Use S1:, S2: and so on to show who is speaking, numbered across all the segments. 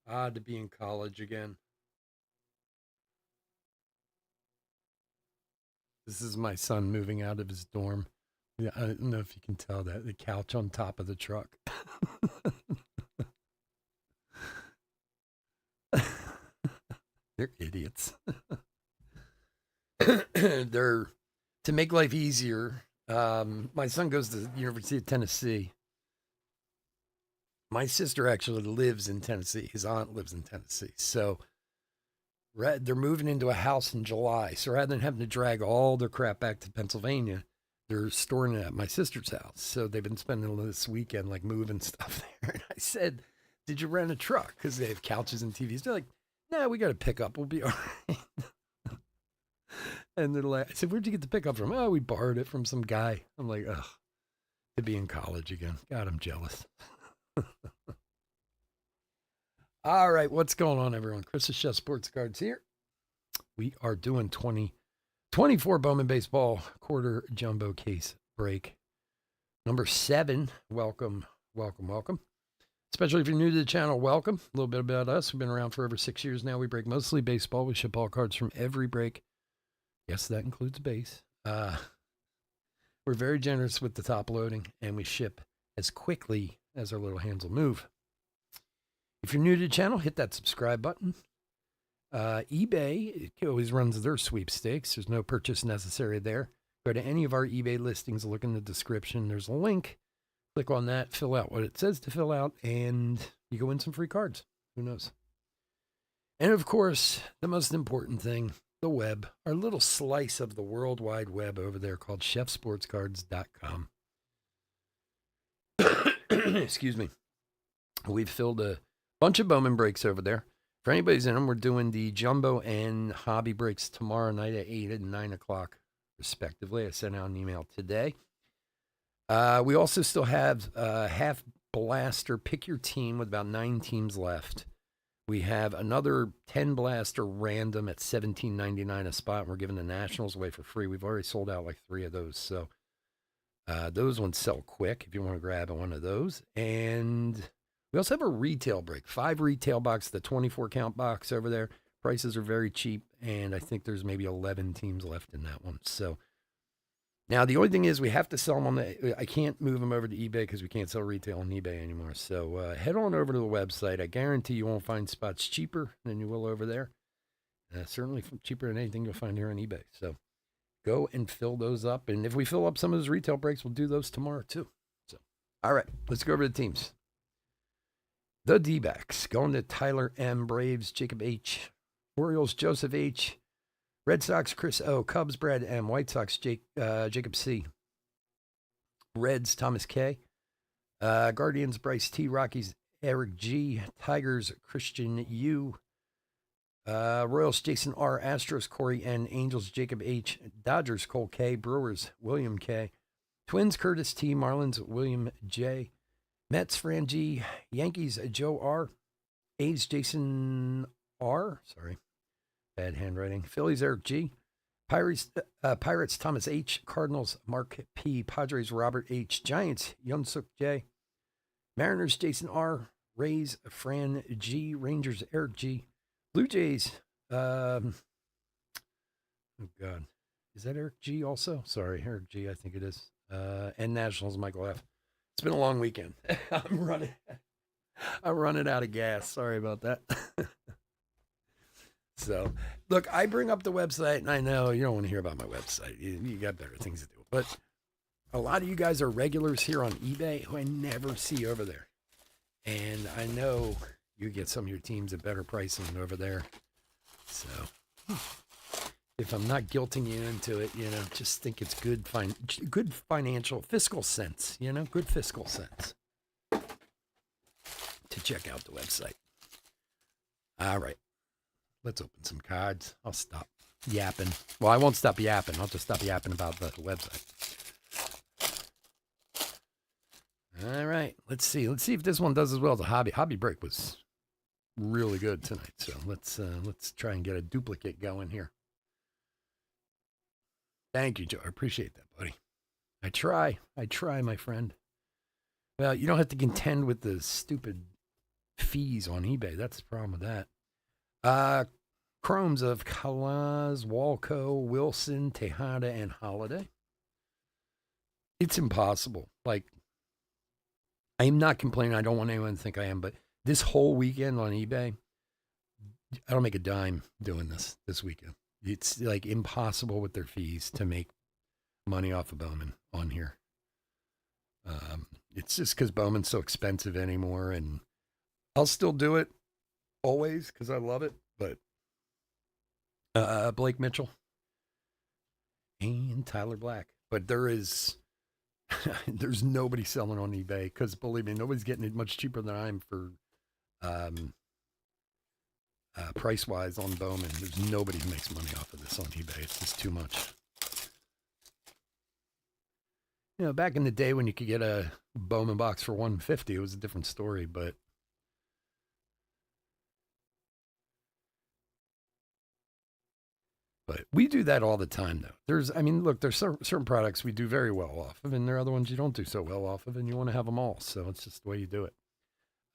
S1: Odd to be in college again. This is my son moving out of his dorm. Yeah, I don't know if you can tell that the couch on top of the truck. They're idiots. They're to make life easier. My son goes to the University of Tennessee. My sister actually lives in Tennessee. His aunt lives in Tennessee. So they're moving into a house in July. So rather than having to drag all their crap back to Pennsylvania, they're storing it at my sister's house. So they've been spending this weekend like moving stuff there. And I said, "Did you rent a truck?" Because they have couches and TVs. They're like, "No, we got to pick up. We'll be all right." And they're like, I said, "Where'd you get the pickup from?" "Oh, we borrowed it from some guy." I'm like, ugh, to be in college again. God, I'm jealous. All right, what's going on, everyone? Chris the Chef Sports Cards here. We are doing 2024 Bowman Baseball quarter jumbo case break. Number 7. Welcome, welcome, welcome. Especially if you're new to the channel, welcome. A little bit about us. We've been around for over 6 years now. We break mostly baseball. We ship all cards from every break. Yes, that includes base. We're very generous with the top loading, and we ship as quickly as our little hands will move. If you're new to the channel, hit that subscribe button. eBay always runs their sweepstakes. There's no purchase necessary there. Go to any of our eBay listings, look in the description. There's a link. Click on that, fill out what it says to fill out, and you go win some free cards. Who knows? And of course, the most important thing, the web, our little slice of the World Wide Web over there called chefsportscards.com. Excuse me. We've filled a bunch of Bowman breaks over there. For anybody's in them, we're doing the jumbo and hobby breaks tomorrow night at 8 and 9 o'clock, respectively. I sent out an email today. We also still have half blaster pick your team with about 9 teams left. We have another 10 blaster random at $17.99 a spot. And we're giving the Nationals away for free. We've already sold out like 3 of those. So those ones sell quick if you want to grab one of those. And we also have a retail break, 5 retail box, the 24 count box over there. Prices are very cheap, and I think there's maybe 11 teams left in that one. So now the only thing is we have to sell them on I can't move them over to eBay because we can't sell retail on eBay anymore. So head on over to the website. I guarantee you won't find spots cheaper than you will over there. Certainly cheaper than anything you'll find here on eBay. So go and fill those up. And if we fill up some of those retail breaks, we'll do those tomorrow too. So, all right, let's go over the teams. The D-backs going to Tyler M, Braves, Jacob H, Orioles, Joseph H, Red Sox, Chris O, Cubs, Brad M, White Sox, Jacob C, Reds, Thomas K, Guardians, Bryce T, Rockies, Eric G, Tigers, Christian U, Royals, Jason R, Astros, Corey N, Angels, Jacob H, Dodgers, Cole K, Brewers, William K, Twins, Curtis T, Marlins, William J, Mets, Fran G, Yankees, Joe R, A's, Jason R, sorry, bad handwriting, Phillies, Eric G, Pirates, Thomas H, Cardinals, Mark P, Padres, Robert H, Giants, Yunsuk J, Mariners, Jason R, Rays, Fran G, Rangers, Eric G, Blue Jays, oh God, is that Eric G also? Sorry, Eric G, I think it is, and Nationals, Michael F. It's been a long weekend. I'm running out of gas. Sorry about that. So, look, I bring up the website, and I know you don't want to hear about my website. You got better things to do. But a lot of you guys are regulars here on eBay who I never see over there. And I know you get some of your teams at better pricing over there. So, if I'm not guilting you into it, just think it's good financial, fiscal sense, good fiscal sense to check out the website. All right, let's open some cards. I'll stop yapping. Well, I won't stop yapping. I'll just stop yapping about the website. All right. Let's see. Let's see if this one does as well as a hobby. Hobby break was really good tonight. So let's try and get a duplicate going here. Thank you, Joe. I appreciate that, buddy. I try, my friend. Well, you don't have to contend with the stupid fees on eBay. That's the problem with that. Chromes of Kalaz, Walco, Wilson, Tejada, and Holiday. It's impossible. Like, I'm not complaining. I don't want anyone to think I am, but this whole weekend on eBay, I don't make a dime doing this weekend. It's like impossible with their fees to make money off of Bowman on here. It's just because Bowman's so expensive anymore, and I'll still do it always because I love it. But Blake Mitchell and Tyler Black, but there's nobody selling on eBay because believe me, nobody's getting it much cheaper than I am for price wise on Bowman. There's nobody who makes money off of this on eBay. It's just too much. You know, back in the day when you could get a Bowman box for $150, it was a different story. But we do that all the time, though. Look, there's certain products we do very well off of, and there are other ones you don't do so well off of, and you want to have them all. So it's just the way you do it.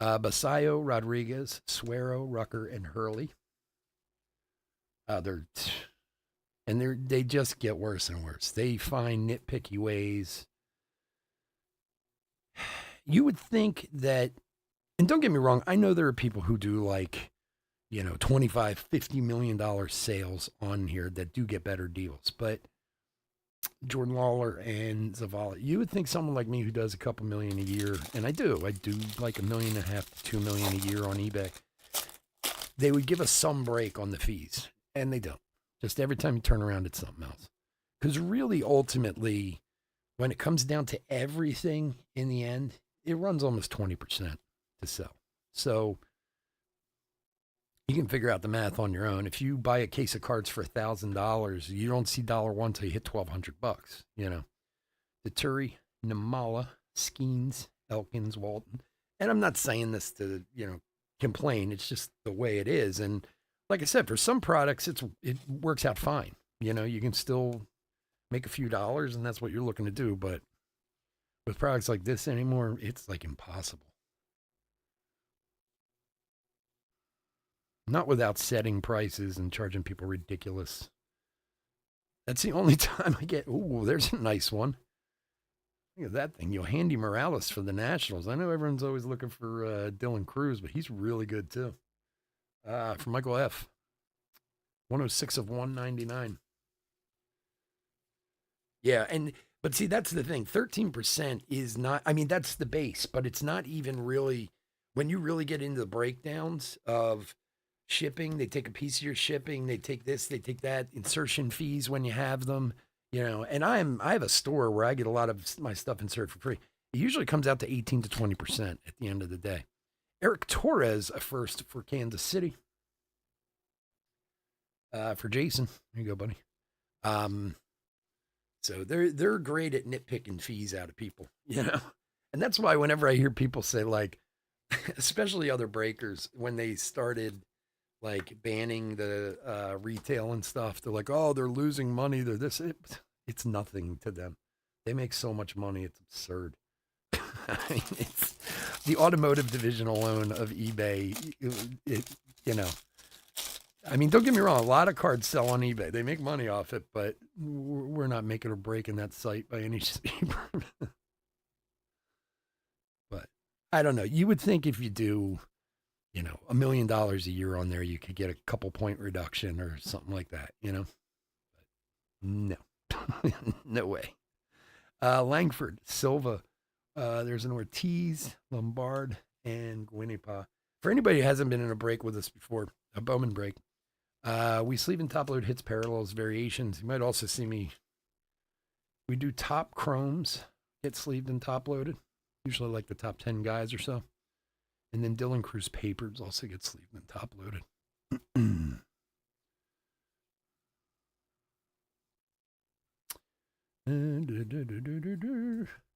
S1: Basayo, Rodriguez, Suero, Rucker, and Hurley. They just get worse and worse. They find nitpicky ways. You would think that, and don't get me wrong, I know there are people who do like, $25, $50 million sales on here that do get better deals. But Jordan Lawler and Zavala, you would think someone like me who does a couple million a year, and I do like $1.5 million to $2 million a year on eBay, they would give us some break on the fees, and they don't. Just every time you turn around, it's something else. Because really, ultimately, when it comes down to everything in the end, it runs almost 20% to sell. So you can figure out the math on your own. If you buy a case of cards for $1,000, you don't see $1 till you hit $1,200. The Turi, Namala, Skeens, Elkins, Walton, and I'm not saying this to complain. It's just the way it is. And like I said, for some products, it works out fine. You can still make a few dollars, and that's what you're looking to do. But with products like this anymore, it's like impossible. Not without setting prices and charging people ridiculous. That's the only time I get, ooh, there's a nice one. Look at that thing. Handy Morales for the Nationals. I know everyone's always looking for Dylan Cruz, but he's really good too. For Michael F. 106 of 199. Yeah, but see, that's the thing. 13% is not, that's the base, but it's not even really, when you really get into the breakdowns of shipping, they take a piece of your shipping, they take this, they take that, insertion fees when you have them, and I have a store where I get a lot of my stuff inserted for free. It usually comes out to 18 to 20% at the end of the day. Eric Torres, a first for Kansas City. For Jason. There you go, buddy. So they're great at nitpicking fees out of people, And that's why whenever I hear people say, like, especially other breakers, when they started like banning the retail and stuff, they're like, oh, they're losing money. They're this. It's nothing to them. They make so much money. It's absurd. It's the automotive division alone of eBay. Don't get me wrong. A lot of cards sell on eBay. They make money off it, but we're not making or breaking that site by any shape. But I don't know. You would think if you do, $1 million a year on there, you could get a couple point reduction or something like that, But no, no way. Langford, Silva, there's an Ortiz, Lombard, and Guinepa. For anybody who hasn't been in a break with us before, a Bowman break, we sleeve and top load hits, parallels, variations. You might also see me. We do top chromes, get sleeved and top loaded, usually like the top 10 guys or so. And then Dylan Cruz papers also get sleeved and top loaded.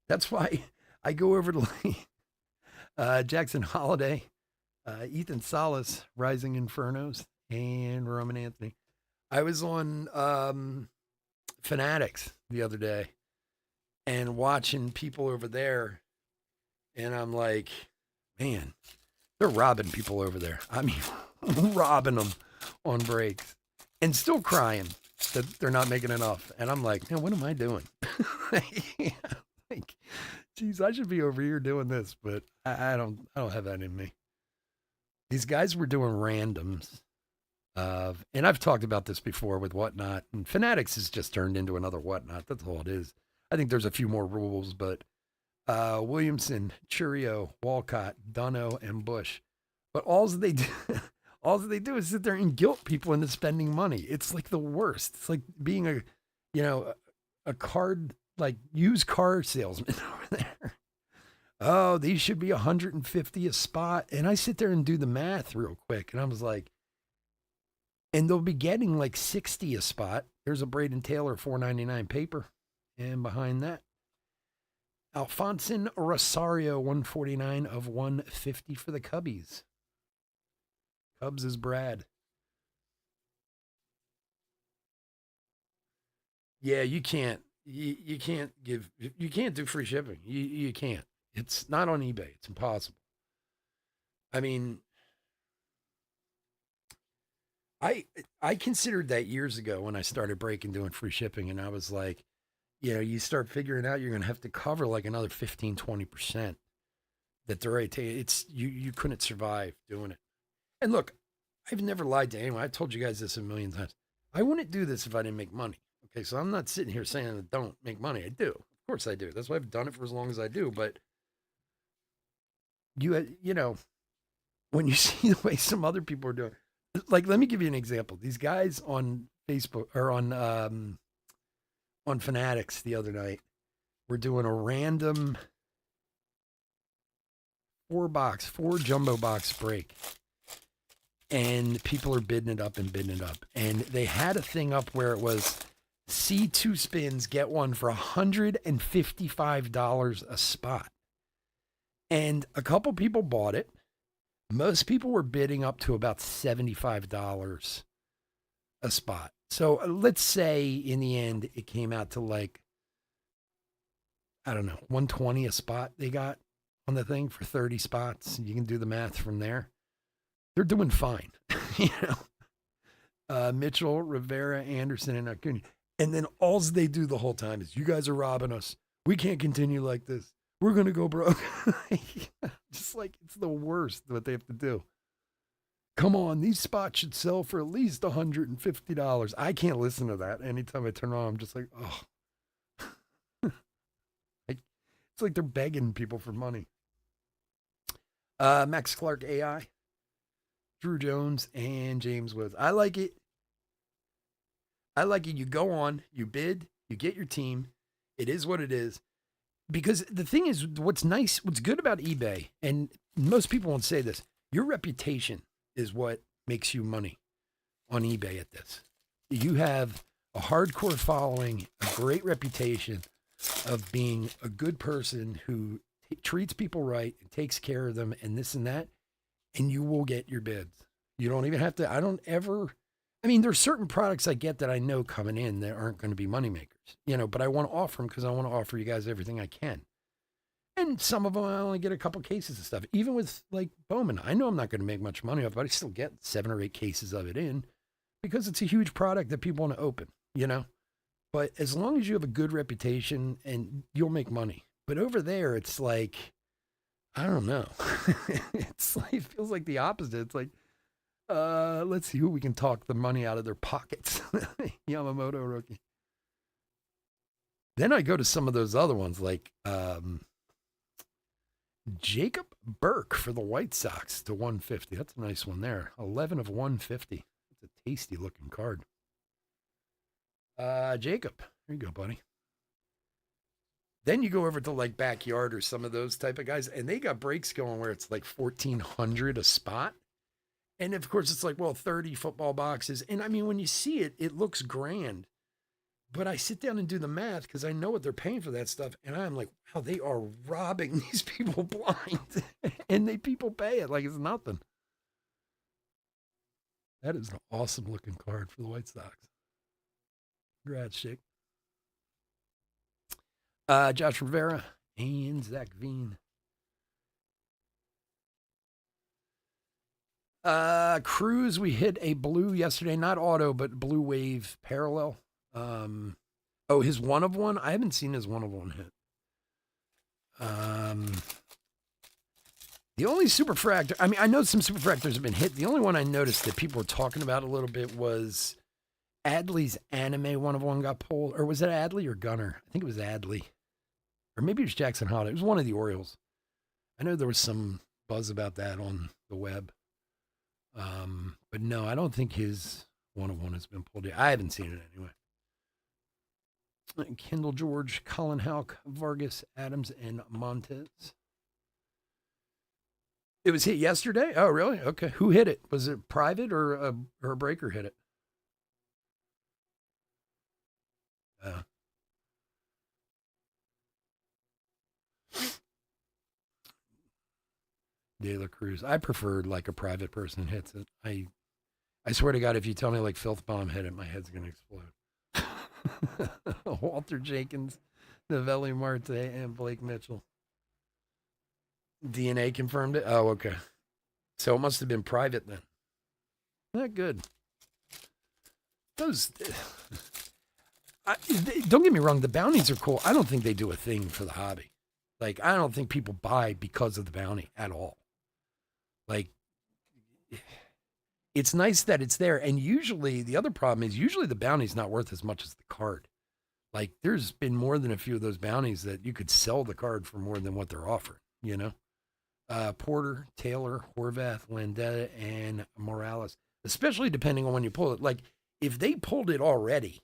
S1: That's why I go over to Jackson Holiday, Ethan Salas, Rising Infernos, and Roman Anthony. I was on Fanatics the other day and watching people over there, and I'm like, man, they're robbing people over there. I mean, robbing them on breaks and still crying that they're not making enough. And I'm like, man, what am I doing? Like, geez, I should be over here doing this, but I don't have that in me. These guys were doing randoms. And I've talked about this before with Whatnot, and Fanatics has just turned into another Whatnot. That's all it is. I think there's a few more rules, but Williamson, Churio, Walcott, Dunno, and Bush. But all they do, all they do is sit there and guilt people into spending money. It's like the worst. It's like being a card, like used car salesman over there. Oh, these should be 150 a spot. And I sit there and do the math real quick. And I was like, and they'll be getting like 60 a spot. There's a Braden Taylor $4.99 paper. And behind that, Alfonso Rosario, 149 of 150 for the Cubbies. Cubs is Brad. Yeah, you can't. You can't give. You can't do free shipping. You can't. It's not on eBay. It's impossible. I mean, I considered that years ago when I started breaking doing free shipping, and I was like, you start figuring out you're going to have to cover like another 15-20% that they're already taking. It's you couldn't survive doing it. And look, I've never lied to anyone. I've told you guys this a million times. I wouldn't do this if I didn't make money. Okay, so I'm not sitting here saying I don't make money. I do. Of course I do. That's why I've done it for as long as I do. But you know, when you see the way some other people are doing, like, let me give you an example. These guys on Facebook or on Fanatics the other night were doing a random four jumbo box break. And people are bidding it up and bidding it up. And they had a thing up where it was see two spins, get one for $155 a spot. And a couple people bought it. Most people were bidding up to about $75 a spot. So let's say in the end, it came out to like, I don't know, 120 a spot they got on the thing for 30 spots. You can do the math from there. They're doing fine, Mitchell, Rivera, Anderson, and Acuna. And then all they do the whole time is, you guys are robbing us. We can't continue like this. We're going to go broke. Just like, it's the worst what they have to do. Come on, these spots should sell for at least $150. I can't listen to that. Anytime I turn on, I'm just like, oh. It's like they're begging people for money. Max Clark AI. Drew Jones and James Woods. I like it. You go on, you bid, you get your team. It is what it is. Because the thing is, what's good about eBay, and most people won't say this, your reputation is what makes you money on eBay at this. You have a hardcore following, a great reputation of being a good person who treats people right and takes care of them and this and that. And you will get your bids. You don't even have to, there's certain products I get that I know coming in that aren't going to be moneymakers, but I want to offer them because I want to offer you guys everything I can. And some of them I only get a couple cases of stuff. Even with like Bowman, I know I'm not going to make much money off, but I still get 7 or 8 cases of it in because it's a huge product that people want to open, But as long as you have a good reputation, and you'll make money. But over there, it's like, I don't know. It's like, it feels like the opposite. It's like, let's see who we can talk the money out of their pockets. Yamamoto rookie. Then I go to some of those other ones like Jacob Burke for the White Sox to 150. That's a nice one there. 11 of 150. That's a tasty looking card. Jacob, here you go, buddy. Then you go over to like Backyard or some of those type of guys, and they got breaks going where it's like 1,400 a spot. And of course, it's like, well, 30 football boxes. And I mean, when you see it, it looks grand. But I sit down and do the math because I know what they're paying for that stuff. And I'm like, wow, they are robbing these people blind. And people pay it like it's nothing. That is an awesome looking card for the White Sox. Congrats, Chick. Josh Rivera and Zach Veen. Cruz, we hit a blue yesterday, not auto, but blue wave parallel. His one of one? I haven't seen his one of one hit. The only superfractor, I mean, I know some superfractors have been hit. The only one I noticed that people were talking about a little bit was Adley's anime one of one got pulled. Or was it Adley or Gunner? I think it was Adley. Or maybe it was Jackson Holiday. It was one of the Orioles. I know there was some buzz about that on the web. But no, I don't think his one of one has been pulled yet. I haven't seen it anyway. Kendall George, Colin Houck, Vargas, Adams, and Montez. It was hit yesterday? Oh, really? Okay. Who hit it? Was it private or a breaker hit it? De La Cruz. I prefer like a private person hits it. I swear to God, if you tell me like Filth Bomb hit it, my head's going to explode. Walter Jenkins, Novelli Marte, and Blake Mitchell. DNA confirmed it? Oh, okay. So it must have been private then. Not good. Those... don't get me wrong, the bounties are cool. I don't think they do a thing for the hobby. Like, I don't think people buy because of the bounty at all. Like, it's nice that it's there. And usually, the other problem is usually the bounty's not worth as much as the card. Like, there's been more than a few of those bounties that you could sell the card for more than what they're offering, you know? Porter, Taylor, Horvath, Landetta, and Morales, especially depending on when you pull it. Like, if they pulled it already,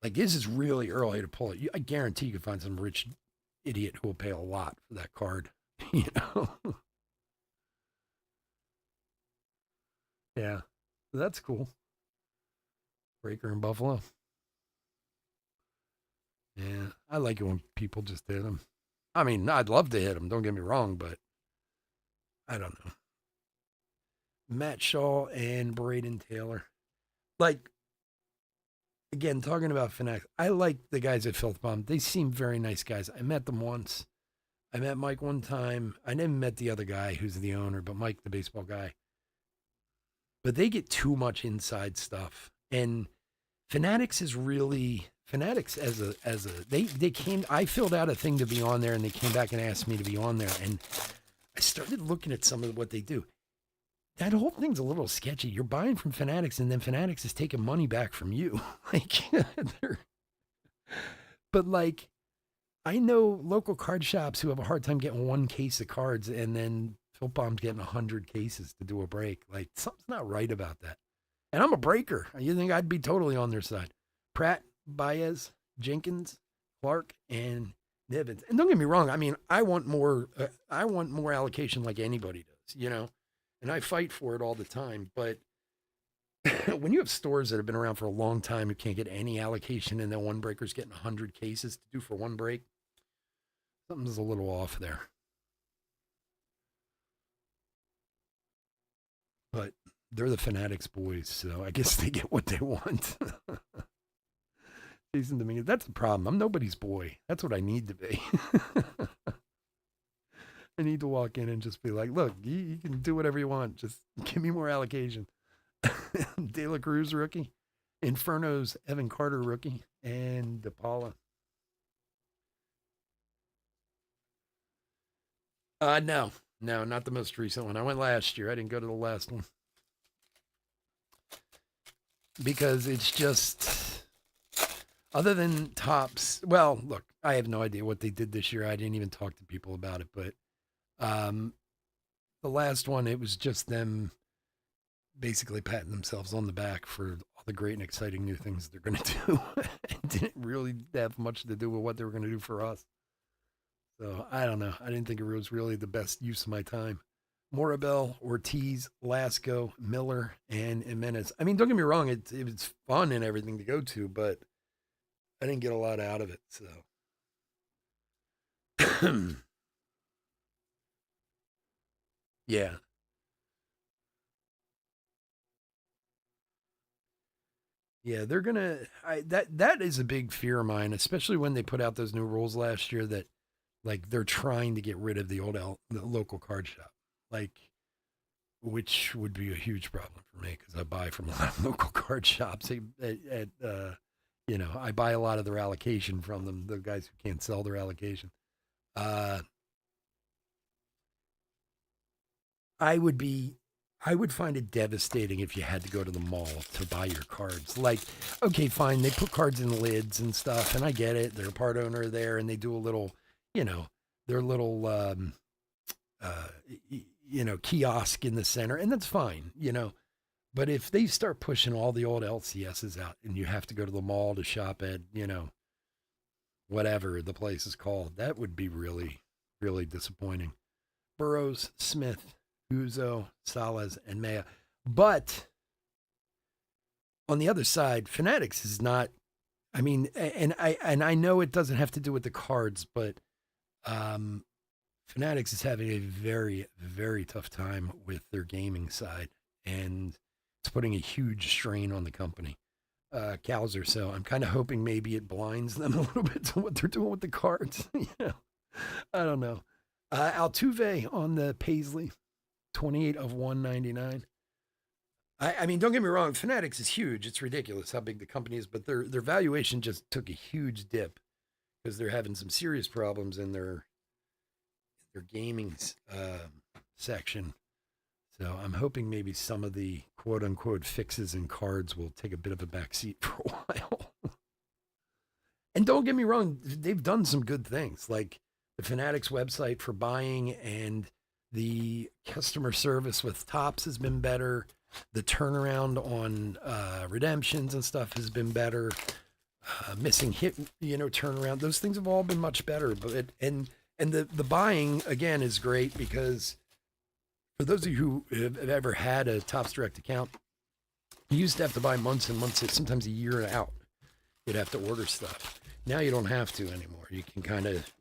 S1: like, this is really early to pull it. I guarantee you can find some rich idiot who will pay a lot for that card, you know? Yeah, that's cool. Breaker in Buffalo. Yeah, I like it when people just hit them. I mean, I'd love to hit them, don't get me wrong, but I don't know. Matt Shaw and Braden Taylor. Like, again, talking about Fanatics, I like the guys at Filth Bomb. They seem very nice guys. I met them once. I met Mike one time. I never met the other guy who's the owner, but Mike, the baseball guy. But they get too much inside stuff. And Fanatics is really Fanatics as a they came. I filled out a thing to be on there, and they came back and asked me to be on there, and I started looking at some of what they do. That whole thing's a little sketchy. You're buying from Fanatics, and then Fanatics is taking money back from you. Like, but like, I know local card shops who have a hard time getting one case of cards, and then Phil Bomb's getting 100 cases to do a break. Like, something's not right about that. And I'm a breaker. You think I'd be totally on their side? Pratt, Baez, Jenkins, Clark, and Nivens. And don't get me wrong. I mean, I want more allocation like anybody does, you know? And I fight for it all the time. But when you have stores that have been around for a long time who can't get any allocation, and then one breaker's getting 100 cases to do for one break, something's a little off there. But they're the Fanatics boys, so I guess they get what they want. Jason Dominguez, that's the problem. I'm nobody's boy. That's what I need to be. I need to walk in and just be like, look, you can do whatever you want. Just give me more allocation. De La Cruz rookie. Inferno's Evan Carter rookie. And DePaula. No, not the most recent one. I went last year. I didn't go to the last one. Because it's just, other than Topps, well, look, I have no idea what they did this year. I didn't even talk to people about it, but the last one, it was just them basically patting themselves on the back for all the great and exciting new things they're going to do. It didn't really have much to do with what they were going to do for us. So I don't know. I didn't think it was really the best use of my time. Morabel, Ortiz, Lasco, Miller, and Jimenez. I mean, don't get me wrong. It's fun and everything to go to, but I didn't get a lot out of it. So, yeah. Yeah, they're gonna. That is a big fear of mine, especially when they put out those new rules last year that like they're trying to get rid of the local card shop, like which would be a huge problem for me because I buy from a lot of local card shops. I buy a lot of their allocation from them. The guys who can't sell their allocation. Uh, I would be I would find it devastating if you had to go to the mall to buy your cards. Like, okay, fine, they put cards in lids and stuff, and I get it. They're a part owner there, and they do a little, you know, their little, uh, kiosk in the center, and that's fine, But if they start pushing all the old LCSs out, and you have to go to the mall to shop at, whatever the place is called, that would be really, really disappointing. Burrows, Smith, Uzo, Salas, and Maya. But on the other side, Fanatics is not. I mean, and I know it doesn't have to do with the cards, but um, Fanatics is having a very very tough time with their gaming side, and it's putting a huge strain on the company. Cowser, so I'm kind of hoping maybe it blinds them a little bit to what they're doing with the cards. I don't know. Altuve on the Paisley, 28 of 199. I mean, don't get me wrong, Fanatics is huge. It's ridiculous how big the company is, but their valuation just took a huge dip because they're having some serious problems in their gaming section. So I'm hoping maybe some of the quote unquote fixes in cards will take a bit of a backseat for a while. And don't get me wrong, they've done some good things like the Fanatics website for buying and the customer service with Tops has been better. The turnaround on redemptions and stuff has been better. Missing hit, turnaround. Those things have all been much better. And the buying again is great because for those of you who have ever had a Tops Direct account, you used to have to buy months and months, sometimes a year out. You'd have to order stuff. Now you don't have to anymore. You can kind of,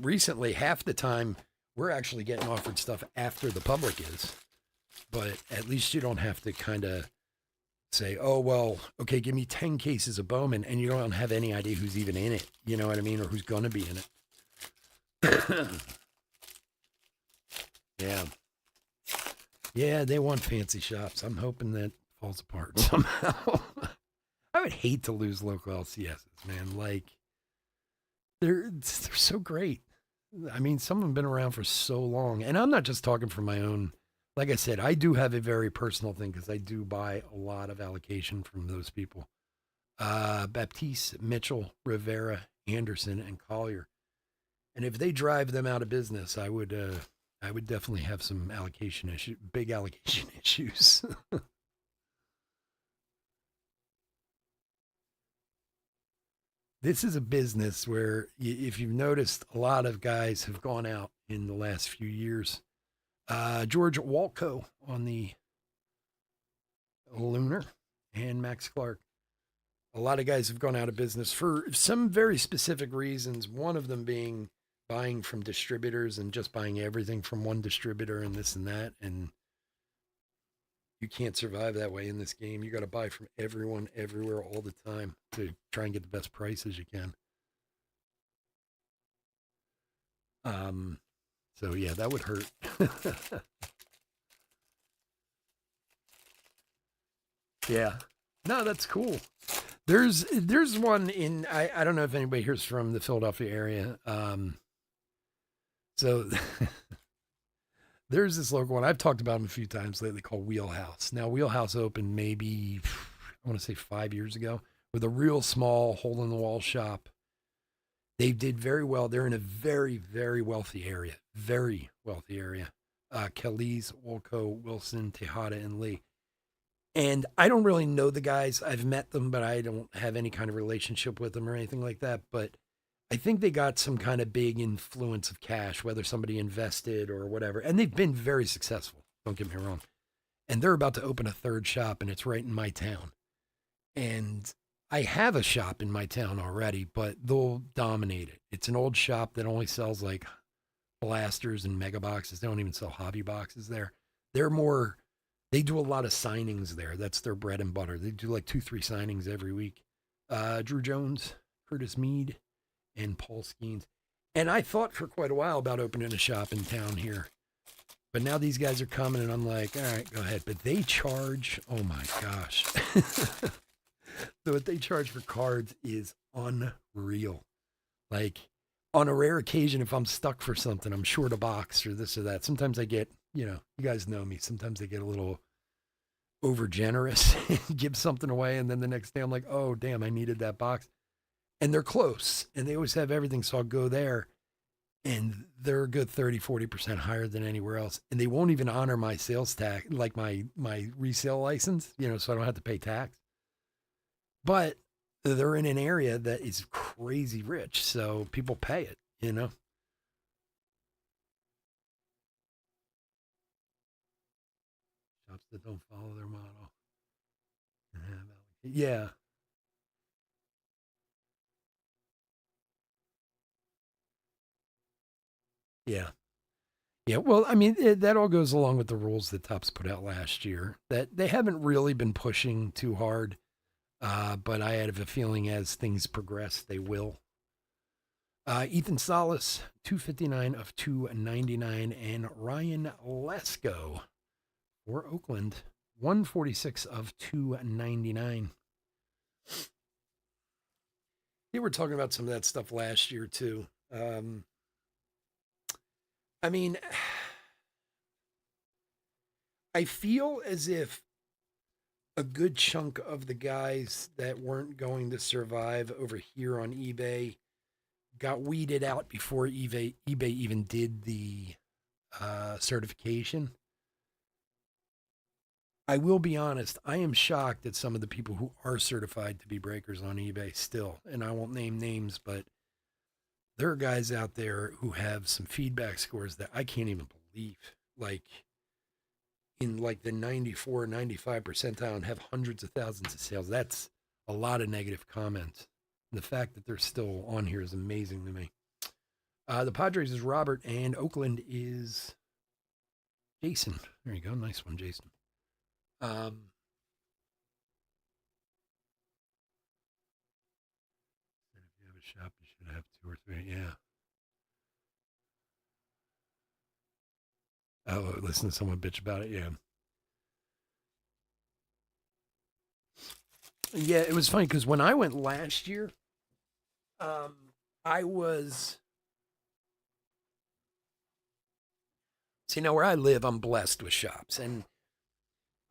S1: recently half the time we're actually getting offered stuff after the public is, but at least you don't have to kind of say, oh, well, okay, give me 10 cases of Bowman, and you don't have any idea who's even in it. You know what I mean? Or who's going to be in it. Yeah. Yeah, they want fancy shops. I'm hoping that falls apart somehow. I would hate to lose local LCSs, man. Like, they're so great. I mean, some of them have been around for so long. And I'm not just talking for my own. Like I said, I do have a very personal thing because I do buy a lot of allocation from those people. Baptiste, Mitchell, Rivera, Anderson, and Collier. And if they drive them out of business, I would definitely have some big allocation issues. This is a business where, if you've noticed, a lot of guys have gone out in the last few years. George Walco on the Lunar and Max Clark. A lot of guys have gone out of business for some very specific reasons. One of them being buying from distributors and just buying everything from one distributor and this and that. And you can't survive that way in this game. You got to buy from everyone, everywhere, all the time to try and get the best prices you can. So yeah, that would hurt. Yeah. No, that's cool. There's one in I don't know if anybody here's from the Philadelphia area. So there's this local one. I've talked about them a few times lately called Wheelhouse. Now Wheelhouse opened maybe I want to say 5 years ago with a real small hole in the wall shop. They did very well. They're in a very, very wealthy area. Very wealthy area. Kelly's, Wolco, Wilson, Tejada, and Lee. And I don't really know the guys. I've met them, but I don't have any kind of relationship with them or anything like that. But I think they got some kind of big influence of cash, whether somebody invested or whatever. And they've been very successful. Don't get me wrong. And they're about to open a third shop, and it's right in my town. And I have a shop in my town already, but they'll dominate it. It's an old shop that only sells like blasters and mega boxes. They don't even sell hobby boxes there. They're more, they do a lot of signings there. That's their bread and butter. They do like 2, 3 signings every week. Drew Jones, Curtis Mead, and Paul Skeens. And I thought for quite a while about opening a shop in town here. But now these guys are coming and I'm like, all right, go ahead. But they charge, oh my gosh. So what they charge for cards is unreal. Like on a rare occasion, if I'm stuck for something, I'm short a box or this or that. Sometimes I get, you guys know me. Sometimes I get a little over generous, give something away. And then the next day I'm like, oh, damn, I needed that box. And they're close and they always have everything. So I'll go there and they're a good 30-40% higher than anywhere else. And they won't even honor my sales tax, like my resale license, so I don't have to pay tax. But they're in an area that is crazy rich, so people pay it. Shops that don't follow their model. Yeah, yeah, yeah. Well, I mean, that all goes along with the rules that Topps put out last year. That they haven't really been pushing too hard, but I have a feeling as things progress, they will. Ethan Salas, 259 of 299, and Ryan Lesko for Oakland, 146 of 299. They were talking about some of that stuff last year too. I mean, I feel as if a good chunk of the guys that weren't going to survive over here on eBay got weeded out before eBay even did the certification. I will be honest, I am shocked at some of the people who are certified to be breakers on eBay still. And I won't name names, but there are guys out there who have some feedback scores that I can't even believe. Like in like the 94, 95 percentile and have hundreds of thousands of sales. That's a lot of negative comments. And the fact that they're still on here is amazing to me. The Padres is Robert and Oakland is Jason. There you go. Nice one, Jason. If you have a shop, you should have 2 or 3. Yeah. Oh, listen to someone bitch about it. Yeah. Yeah, it was funny because when I went last year, um, I was. See, now where I live, I'm blessed with shops. And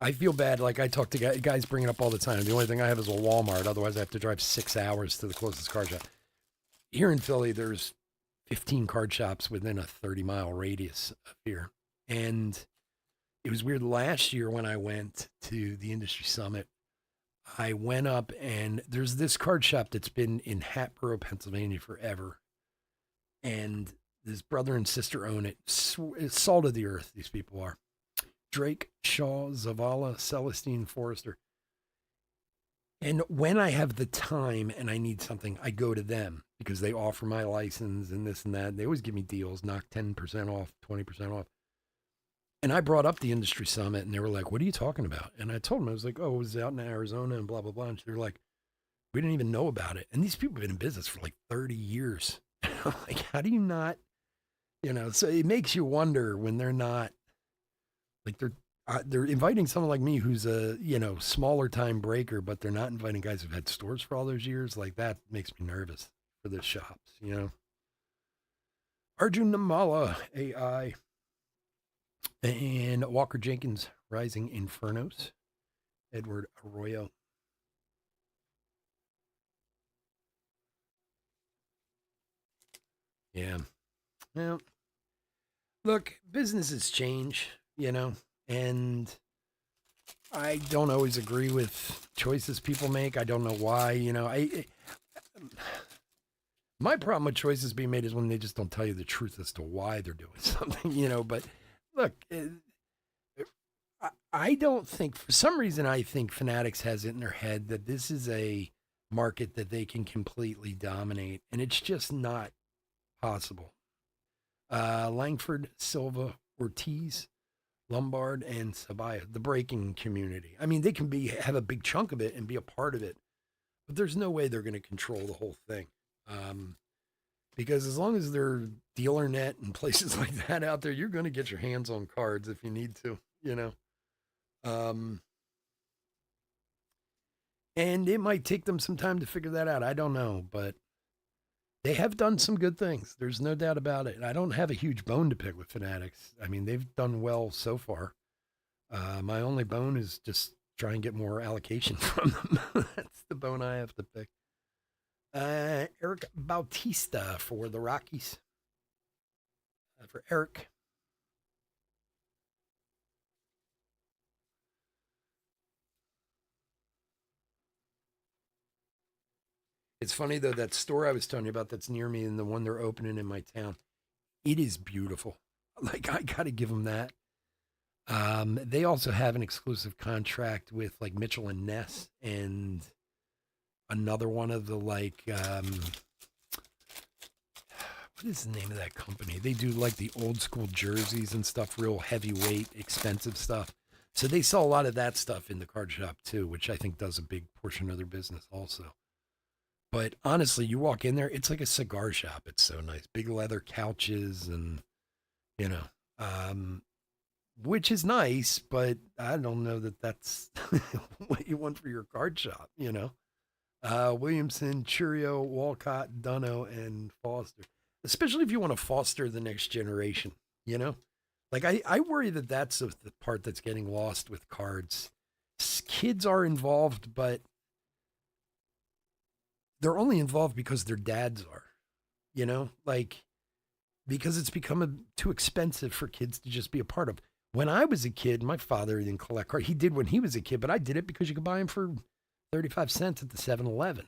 S1: I feel bad. Like I talk to guys bring it up all the time. The only thing I have is a Walmart. Otherwise, I have to drive 6 hours to the closest card shop. Here in Philly, there's 15 card shops within a 30-mile radius of here. And it was weird last year when I went to the industry summit. I went up and there's this card shop that's been in Hatboro, Pennsylvania forever. And his brother and sister own it. It's salt of the earth, these people are. Drake, Shaw, Zavala, Celestine, Forrester. And when I have the time and I need something, I go to them because they offer my license and this and that. They always give me deals, knock 10% off, 20% off. And I brought up the industry summit and they were like, what are you talking about? And I told them, I was like, oh, it was out in Arizona and blah, blah, blah. And they're like, we didn't even know about it. And these people have been in business for like 30 years. Like, how do you not, so it makes you wonder when they're not, like they're inviting someone like me who's a, smaller time breaker, but they're not inviting guys who've had stores for all those years. Like that makes me nervous for the shops. Arjun Namala, AI. And Walker Jenkins, Rising Infernos. Edward Arroyo. Yeah. Well, look, businesses change, and I don't always agree with choices people make. I don't know why, my problem with choices being made is when they just don't tell you the truth as to why they're doing something, but look, I don't think, for some reason, I think Fanatics has it in their head that this is a market that they can completely dominate. And it's just not possible. Langford, Silva, Ortiz, Lombard, and Sabaya, the breaking community. I mean, they can have a big chunk of it and be a part of it, but there's no way they're going to control the whole thing. Because as long as they're dealer net and places like that out there, you're going to get your hands on cards if you need to, you know. Um, and it might take them some time to figure that out. I don't know, but they have done some good things. There's no doubt about it. I don't have a huge bone to pick with Fanatics. I mean, they've done well so far. My only bone is just try and get more allocation from them. That's the bone I have to pick. Eric Bautista for the Rockies. For Eric. It's funny though, that store I was telling you about that's near me and the one they're opening in my town, it is beautiful. Like, I got to give them that. They also have an exclusive contract with like Mitchell and Ness and another one of the like what is the name of that company? They do like the old school jerseys and stuff, real heavyweight, expensive stuff. So they sell a lot of that stuff in the card shop too, which I think does a big portion of their business also. But honestly, you walk in there, it's like a cigar shop. It's so nice. Big leather couches and, you know, um, which is nice, but I don't know that that's what you want for your card shop, you know? Williamson, Churio, Walcott, Dunno, and Foster. Especially if you want to foster the next generation, you know? Like, I worry that that's the part that's getting lost with cards. Kids are involved, but they're only involved because their dads are, you know? Like, because it's become too expensive for kids to just be a part of. When I was a kid, my father didn't collect cards. He did when he was a kid, but I did it because you could buy them for 35 cents at the 7-Eleven.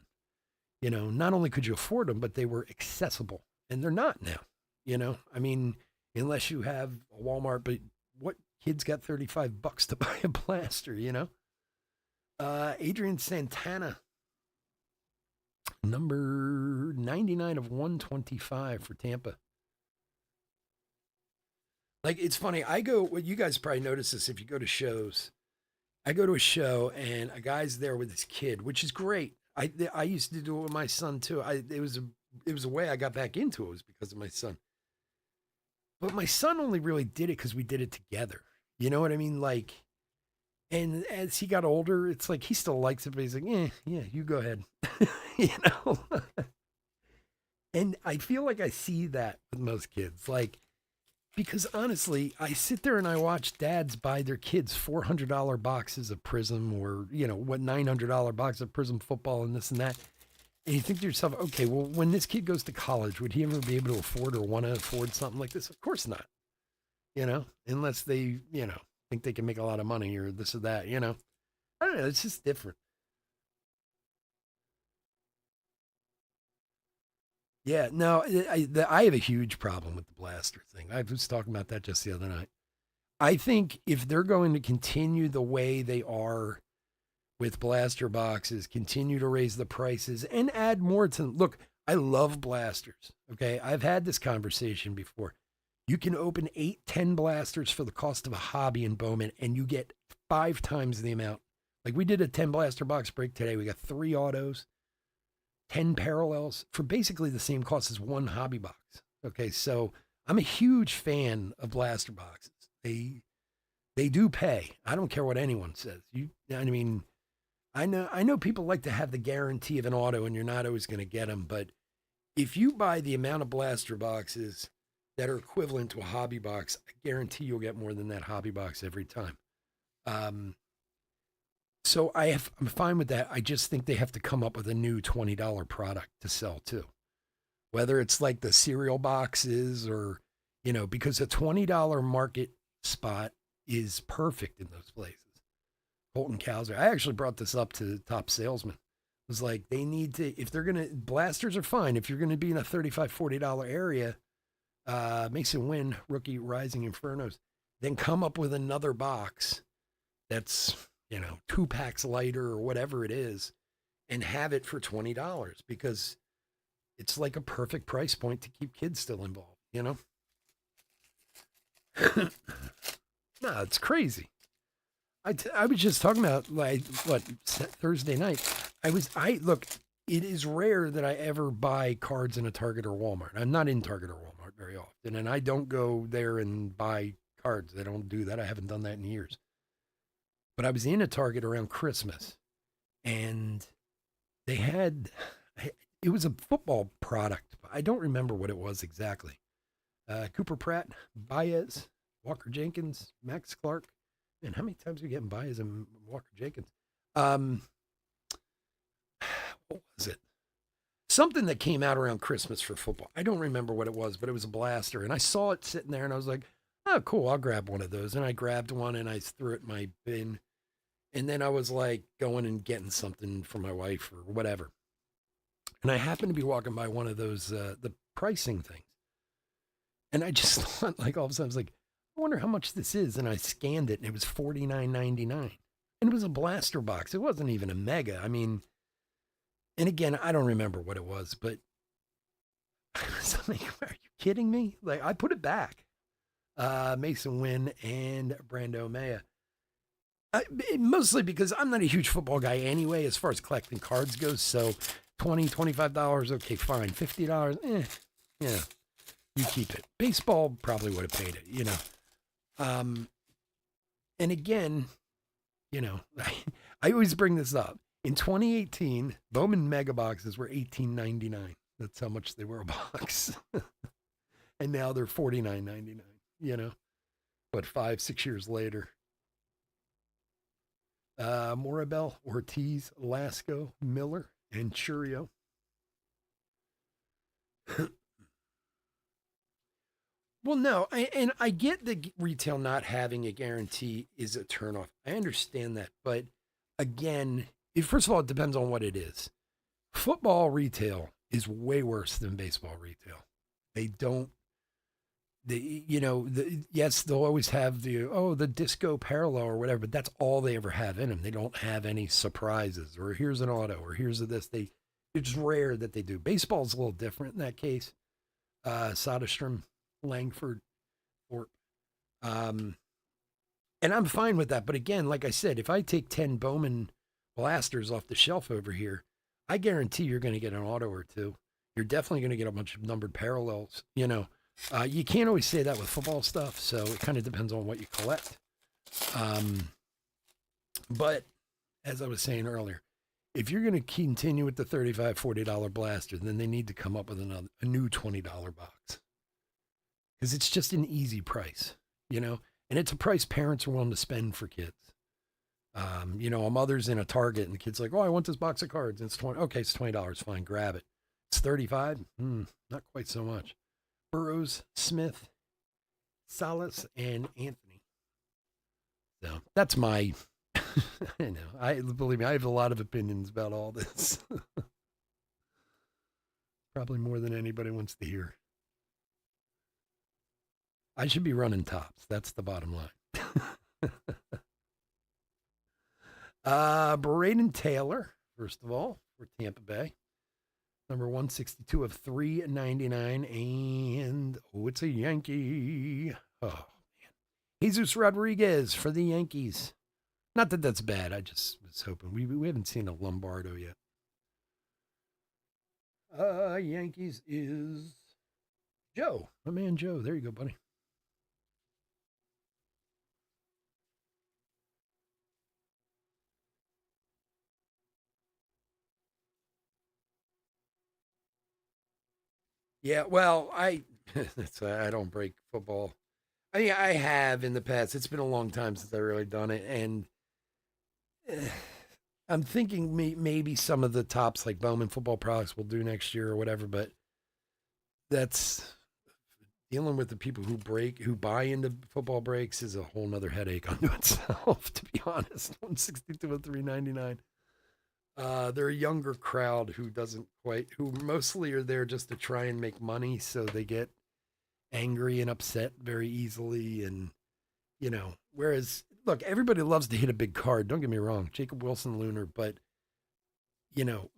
S1: You know, not only could you afford them, but they were accessible. And they're not now. You know, I mean, unless you have a Walmart, but what kid's got $35 to buy a blaster, you know? Adrian Santana, number 99 of 125 for Tampa. Like, it's funny. Well, you guys probably notice this if you go to shows. I go to a show and a guy's there with his kid, which is great. I used to do it with my son too. It was a way I got back into it, was because of my son. But my son only really did it because we did it together. You know what I mean? Like, and as he got older, it's like he still likes it, but he's like, yeah, you go ahead. You know? And I feel like I see that with most kids. Like, because honestly, I sit there and I watch dads buy their kids $400 boxes of Prism, or, you know, what, $900 box of Prism football and this and that. And you think to yourself, okay, well, when this kid goes to college, would he ever be able to afford or want to afford something like this? Of course not. You know, unless they, you know, think they can make a lot of money or this or that, you know. I don't know. It's just different. Yeah, no, I have a huge problem with the blaster thing. I was talking about that just the other night. I think if they're going to continue the way they are with blaster boxes, continue to raise the prices and add more to them. Look, I love blasters. Okay. I've had this conversation before. You can open 8, 10 blasters for the cost of a hobby in Bowman, and you get 5 times the amount. Like, we did a 10 blaster box break today. We got 3 autos, 10 parallels for basically the same cost as one hobby box. Okay. So I'm a huge fan of blaster boxes. They do pay. I don't care what anyone says. I mean, I know people like to have the guarantee of an auto and you're not always going to get them, but if you buy the amount of blaster boxes that are equivalent to a hobby box, I guarantee you'll get more than that hobby box every time. Um, so I'm fine with that. I just think they have to come up with a new $20 product to sell too. Whether it's like the cereal boxes or, you know, because a $20 market spot is perfect in those places. Colton Cowser. I actually brought this up to the top salesman. It was like, they need to, if they're going to, blasters are fine. If you're going to be in a $35, $40 area, Mason Wynn, rookie Rising Infernos, then come up with another box that's, you know, 2 packs lighter or whatever it is. and have it for $20 because it's like a perfect price point to keep kids still involved, you know? No, it's crazy. I was just talking about like what Thursday night. I look. It is rare that I ever buy cards in a Target or Walmart. I'm not in Target or Walmart very often, and I don't go there and buy cards. I don't do that. I haven't done that in years. But I was in a Target around Christmas, and they had it was a football product. I don't remember what it was exactly. Cooper Pratt, Baez, Walker Jenkins, Max Clark. And how many times are we getting Baez and Walker Jenkins? Um, what was it? Something that came out around Christmas for football. I don't remember what it was, but it was a blaster. And I saw it sitting there and I was like, oh, cool, I'll grab one of those. And I grabbed one and I threw it in my bin. And then I was like going and getting something for my wife or whatever. And I happened to be walking by one of those, the pricing things. And I just thought, like, all of a sudden, I was like, I wonder how much this is. And I scanned it and it was $49.99. And it was a blaster box. It wasn't even a mega. I mean, and again, I don't remember what it was, but I was like, are you kidding me? Like, I put it back. Mason Wynn and Brando Maya. Mostly because I'm not a huge football guy anyway, as far as collecting cards goes. So $25, okay, fine. $50, yeah, you keep it. Baseball probably would have paid it, you know. And again, you know, I always bring this up. In 2018, Bowman mega boxes were $18.99. That's how much they were a box. And now they're $49.99, you know, but 5-6 years later. Morabel, Ortiz, Lasco, Miller, and Churio. Well, no, I get the retail not having a guarantee is a turnoff. I understand that, but again, first of all, it depends on what it is. Football retail is way worse than baseball retail. They don't. Yes, they'll always have the disco parallel or whatever, but that's all they ever have in them. They don't have any surprises or here's an auto or here's a this. It's rare that they do. Baseball's a little different in that case. Soderstrom, Langford, Thorpe. And I'm fine with that. But again, like I said, if I take 10 Bowman blasters off the shelf over here, I guarantee you're going to get an auto or two. You're definitely going to get a bunch of numbered parallels. You can't always say that with football stuff, so it kind of depends on what you collect. But as I was saying earlier, if you're going to continue with the $35, $40 blaster, then they need to come up with a new $20 box. Because it's just an easy price, and it's a price parents are willing to spend for kids. A mother's in a Target and the kid's like, oh, I want this box of cards. And it's 20. Okay, it's $20. Fine, grab it. It's 35. Not quite so much. Burroughs, Smith, Salas, and Anthony. So that's my. I know. Believe me, I have a lot of opinions about all this. Probably more than anybody wants to hear. I should be running tops. That's the bottom line. Braden Taylor, first of all, for Tampa Bay. Number 162 of 399. And, it's a Yankee. Oh, man. Jesus Rodriguez for the Yankees. Not that that's bad. I just was hoping. We haven't seen a Lombardo yet. Yankees is Joe. My man Joe. There you go, buddy. Yeah, well, I don't break football. I mean, I have in the past. It's been a long time since I really done it, and I'm thinking maybe some of the tops like Bowman football products will do next year or whatever. But that's dealing with the people who buy into football breaks is a whole nother headache unto itself. To be honest, 162 of 399. They're a younger crowd who mostly are there just to try and make money, so they get angry and upset very easily. And, whereas, look, everybody loves to hit a big card. Don't get me wrong, Jacob Wilson Lunar, but,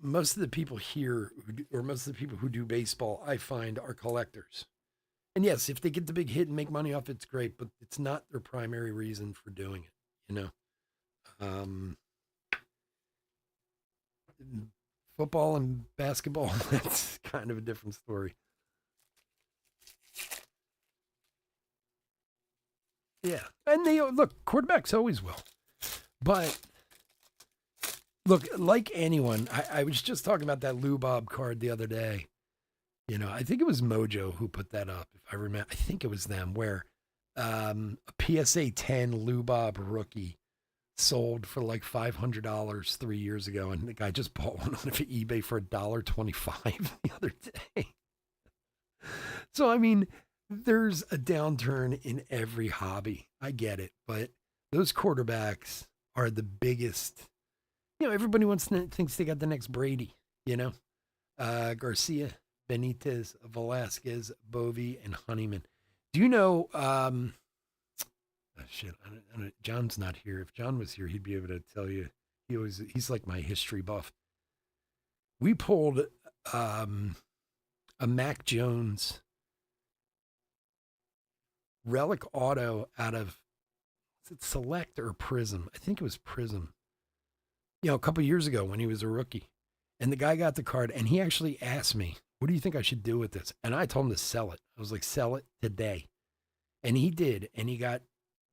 S1: most of the people here, or most of the people who do baseball, I find are collectors. And yes, if they get the big hit and make money off it's great, but it's not their primary reason for doing it, you know. Um, Football and basketball, that's kind of a different story. Yeah. And they look, quarterbacks always will. But look, like anyone, I was just talking about that Lou Bob card the other day. I think it was Mojo who put that up, if I remember. I think it was them, where a PSA 10 Lou Bob rookie sold for like $500 3 years ago, and the guy just bought one on eBay for $1.25 the other day. So I mean, there's a downturn in every hobby. I get it, but those quarterbacks are the biggest. Everybody thinks they got the next Brady. Garcia, Benitez, Velasquez, Bovee, and Honeyman. Do you know? Shit, John's not here. If John was here, he'd be able to tell you. He's like my history buff. We pulled a Mac Jones relic auto out of, is it Select or Prism? I think it was Prism. A couple years ago when he was a rookie. And the guy got the card and he actually asked me, what do you think I should do with this? And I told him to sell it. I was like, sell it today. And he did. And he got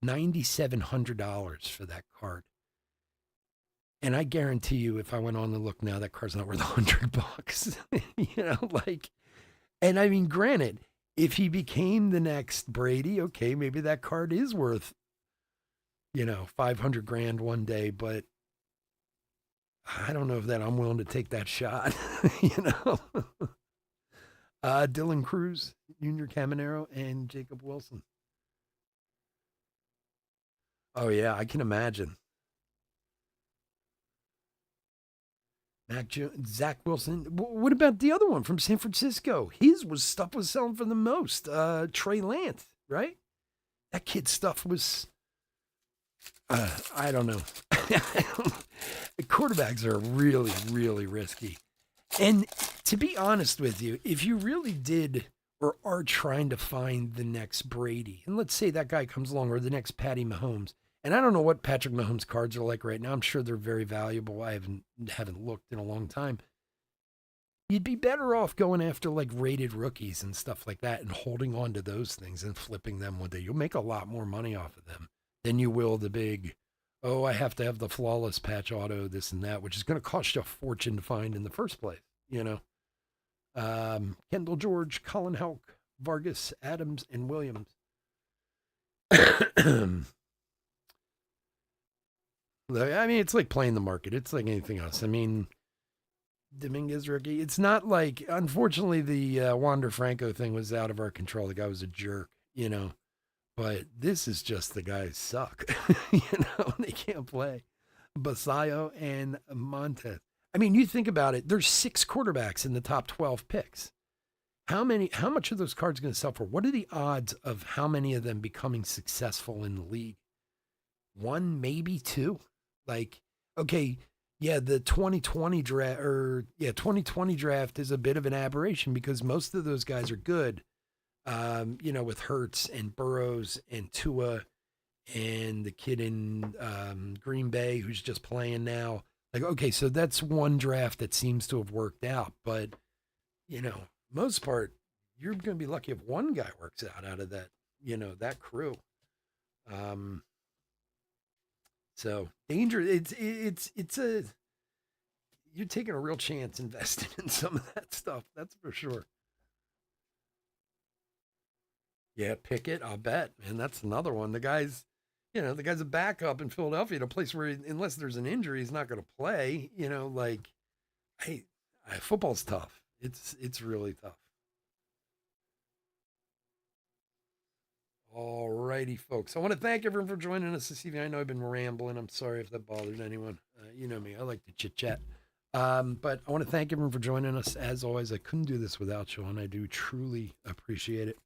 S1: $9,700 for that card. And I guarantee you, if I went on to look now, that card's not worth $100. And I mean, granted, if he became the next Brady, okay, maybe that card is worth, 500 grand one day, but I don't know if that I'm willing to take that shot, Dylan Cruz, Junior Caminero, and Jacob Wilson. Oh yeah, I can imagine. Mac Jones, Zach Wilson. What about the other one from San Francisco? His stuff was selling for the most. Trey Lance, right? That kid's stuff was. I don't know. Quarterbacks are really, really risky. And to be honest with you, if you really did or are trying to find the next Brady, and let's say that guy comes along, or the next Patty Mahomes, and I don't know what Patrick Mahomes cards are like right now. I'm sure they're very valuable. I haven't looked in a long time. You'd be better off going after like rated rookies and stuff like that and holding on to those things and flipping them one day. You'll make a lot more money off of them than you will the big, oh, I have to have the flawless patch auto, this and that, which is going to cost you a fortune to find in the first place, Kendall George, Colin Houck, Vargas, Adams, and Williams. I mean, it's like playing the market. It's like anything else. I mean, Dominguez rookie. It's not like, unfortunately, the Wander Franco thing was out of our control. The guy was a jerk, But this is just the guys suck, They can't play. Basayo and Montez. I mean, you think about it. There's 6 quarterbacks in the top 12 picks. How much are those cards going to sell for? What are the odds of how many of them becoming successful in the league? 1, maybe 2. Like, okay, yeah, the 2020 draft is a bit of an aberration because most of those guys are good. With Hurts and Burrows and Tua and the kid in Green Bay who's just playing now. Like, okay, so that's one draft that seems to have worked out. But, most part, you're going to be lucky if one guy works out of that, that crew. So danger. It's you're taking a real chance investing in some of that stuff. That's for sure. Yeah, Pickett, I'll bet. And that's another one. The guy's a backup in Philadelphia, in a place where, unless there's an injury, he's not going to play. Hey, football's tough. It's really tough. All righty, folks. I want to thank everyone for joining us this evening. I know I've been rambling. I'm sorry if that bothered anyone. You know me. I like to chit chat. But I want to thank everyone for joining us. As always, I couldn't do this without you, and I do truly appreciate it.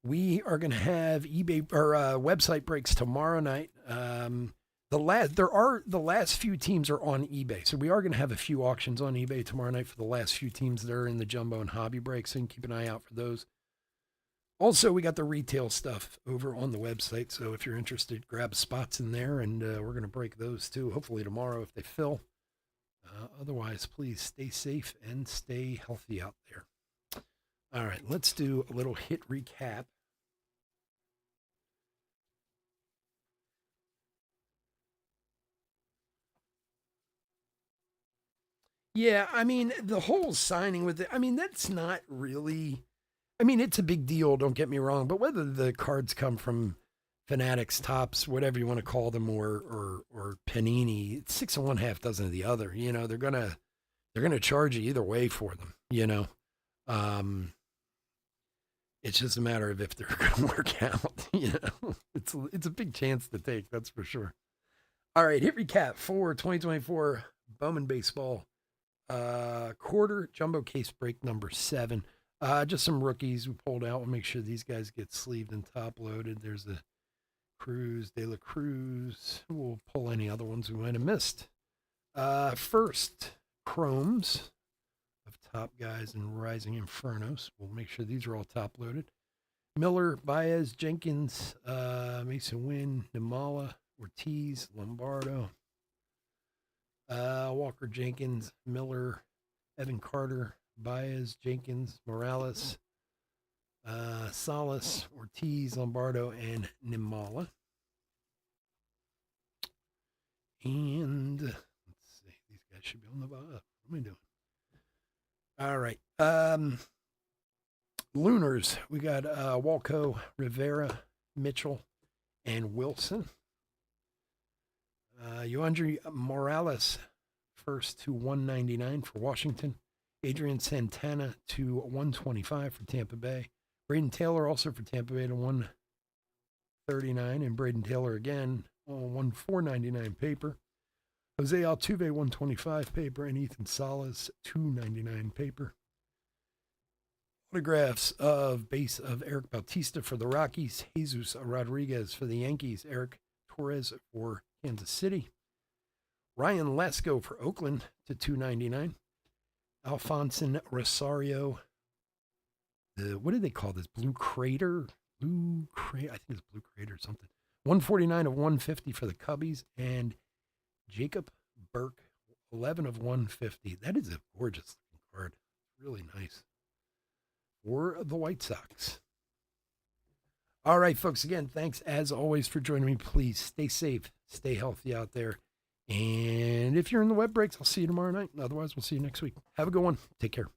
S1: We are going to have eBay or website breaks tomorrow night. The last few teams are on eBay, so we are going to have a few auctions on eBay tomorrow night for the last few teams that are in the jumbo and hobby breaks, and keep an eye out for those. Also, we got the retail stuff over on the website, so if you're interested, grab spots in there, and we're going to break those too, hopefully tomorrow if they fill. Otherwise, please stay safe and stay healthy out there. All right, let's do a little hit recap. Yeah, I mean, the whole signing with it, I mean, that's not really, I mean, it's a big deal, don't get me wrong, but whether the cards come from Fanatics, Tops, whatever you want to call them, or Panini, it's six and one half dozen of the other. You know, they're gonna charge you either way for them. You know, um, it's just a matter of if they're gonna work out. You know, it's a big chance to take, that's for sure. All right, hit recap for 2024 Bowman baseball quarter jumbo case break number 7. Just some rookies we pulled out. We'll make sure these guys get sleeved and top loaded. There's a Cruz, De La Cruz. We'll pull any other ones we might have missed. First, Chromes of Top Guys and Rising Infernos. We'll make sure these are all top loaded. Miller, Baez, Jenkins, Mason Wynn, Namala, Ortiz, Lombardo, Walker, Jenkins, Miller, Evan Carter, Baez, Jenkins, Morales, Salas, Ortiz, Lombardo, and Nimala. And let's see, these guys should be on the bottom. What am I doing? All right. Lunars, we got Walco, Rivera, Mitchell, and Wilson. Yoandry Morales, first to 199 for Washington. Adrian Santana to 125 for Tampa Bay. Braden Taylor also for Tampa Bay to 139, and Braden Taylor again on 499 paper. Jose Altuve 125 paper, and Ethan Salas 299 paper. Autographs of base of Eric Bautista for the Rockies, Jesus Rodriguez for the Yankees, Eric Torres for Kansas City, Ryan Lesko for Oakland to 299, Alfonso Rosario, what do they call this? Blue Crater? I think it's Blue Crater or something. 149 of 150 for the Cubbies, and Jacob Burke, 11 of 150. That is a gorgeous looking card. Really nice. For the White Sox. All right, folks, again, thanks as always for joining me. Please stay safe, stay healthy out there. And if you're in the web breaks, I'll see you tomorrow night. Otherwise, we'll see you next week. Have a good one. Take care.